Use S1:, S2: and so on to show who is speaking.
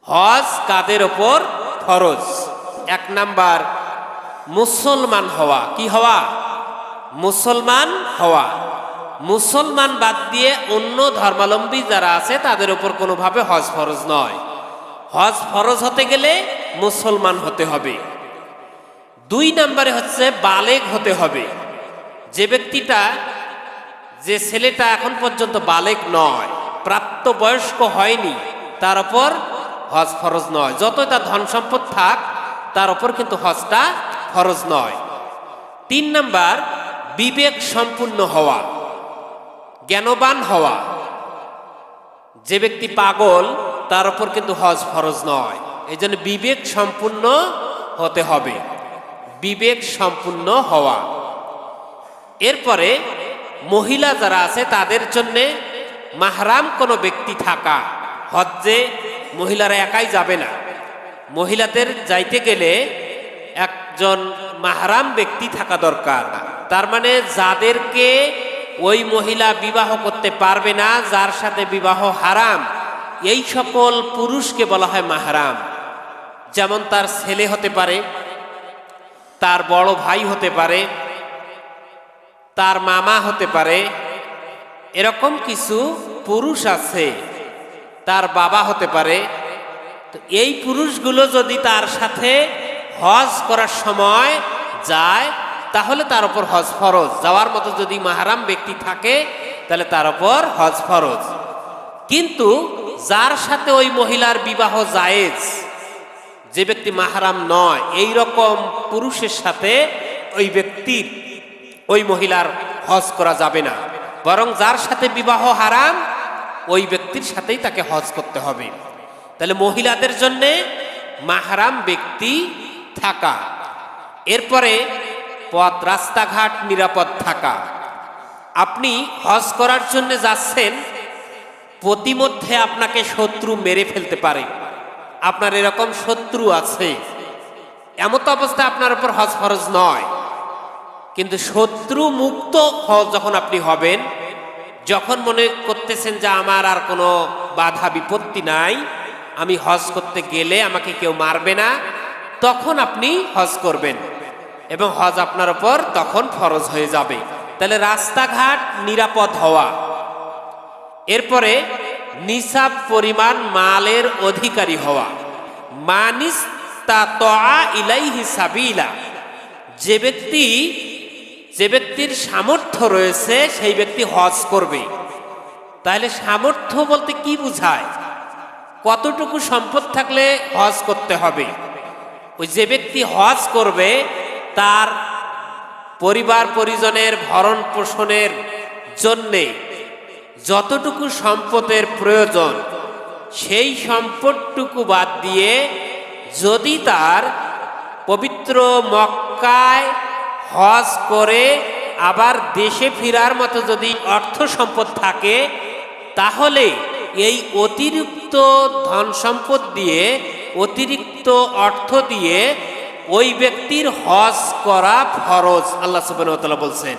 S1: হজ কাদের ওপর ফরজ? এক নাম্বার, মুসলমান হওয়া। কি হওয়া? মুসলমান হওয়া। মুসলমান বাদ দিয়ে অন্য ধর্মাবলম্বী যারা আছে তাদের উপর কোনোভাবে হজ ফরজ নয়। হজ ফরজ হতে গেলে মুসলমান হতে হবে। দুই নম্বরে হচ্ছে বালেগ হতে হবে। যে ব্যক্তিটা, যে ছেলেটা এখন পর্যন্ত বালেগ নয়, প্রাপ্তবয়স্ক হয়নি, তার উপর হজ ফরজ নয়। যতই তার ধন সম্পদ থাক, তার উপর কিন্তু হজটা ফরজ নয়। তিন নাম্বার, বিবেক সম্পূর্ণ হওয়া, জ্ঞানবান হওয়া। যে ব্যক্তি পাগল, তার উপর কিন্তু হজ ফরজ নয়। এই জন্য বিবেক সম্পূর্ণ হতে হবে, বিবেক সম্পূর্ণ হওয়া। এরপরে মহিলা যারা আছে তাদের জন্য মাহরাম কোনো ব্যক্তি থাকা। হজ্জে মহিলারা একাই যাবে না, মহিলাদের যাইতে গেলে একজন মাহরাম ব্যক্তি থাকা দরকার। তার মানে যাদেরকে ওই মহিলা বিবাহ করতে পারবে না, যার সাথে বিবাহ হারাম, এই সকল পুরুষকে বলা হয় মাহরাম। যেমন তার ছেলে হতে পারে, তার বড় ভাই হতে পারে, তার মামা হতে পারে, এরকম কিছু পুরুষ আছে, তার বাবা হতে পারে। তো এই পুরুষগুলো যদি তার সাথে হজ করার সময় যায়, তাহলে তার উপর হজ ফরজ। যাওয়ার মতো যদি মাহরাম ব্যক্তি থাকে, তাহলে তার উপর হজ ফরজ। কিন্তু যার সাথে ওই মহিলার বিবাহ জায়েজ, যে ব্যক্তি মাহরাম নয়, এই রকম পুরুষের সাথে ওই ব্যক্তির, ওই মহিলার হজ করা যাবে না। বরং যার সাথে বিবাহ হারাম, ওই ব্যক্তির সাথেই তাকে হজ করতে হবে। তাহলে মহিলাদের জন্যে মাহরাম ব্যক্তি থাকা। এরপরে পথ রাস্তাঘাট নিরাপদ থাকা। আপনি হজ করার জন্য যাচ্ছেন, প্রতিমধ্যে আপনাকে শত্রু মেরে ফেলতে পারে, আপনার এরকম শত্রু আছে, এমত অবস্থা আপনার উপর হজ ফরজ নয়। কিন্তু শত্রু মুক্ত যখন আপনি হবেন, যখন মনে করতেছেন যে আমার আর কোনো বাধা বিপত্তি নাই, আমি হজ করতে গেলে আমাকে কেউ মারবে না, তখন আপনি হজ করবেন এবং হজ আপনার উপর তখন ফরজ হয়ে যাবে। তাহলে রাস্তাঘাট নিরাপদ হওয়া। এরপরে নিসাব পরিমাণ মালের অধিকারী হওয়া। মানিস্তাতা ইলাইহি সাবিলা, যে ব্যক্তির সামর্থ্য রয়েছে সেই ব্যক্তি হজ করবে। তাহলে সামর্থ্য বলতে কি বুঝায়? কতটুকু সম্পদ থাকলে হজ করতে হবে? ওই যে ব্যক্তি হজ করবে, তার পরিবার পরিজনের ভরণ পোষণের জন্যে যতটুকু সম্পদের প্রয়োজন, সেই সম্পদটুকু বাদ দিয়ে যদি তার পবিত্র মক্কায় হজ করে আবার দেশে ফেরার মতো যদি অর্থ সম্পদ থাকে, তাহলে এই অতিরিক্ত ধন সম্পদ দিয়ে, অতিরিক্ত অর্থ দিয়ে ওই ব্যক্তির হজ করা ফরজ। আল্লাহ সুবহানাহু ওয়া তাআলা বলছেন।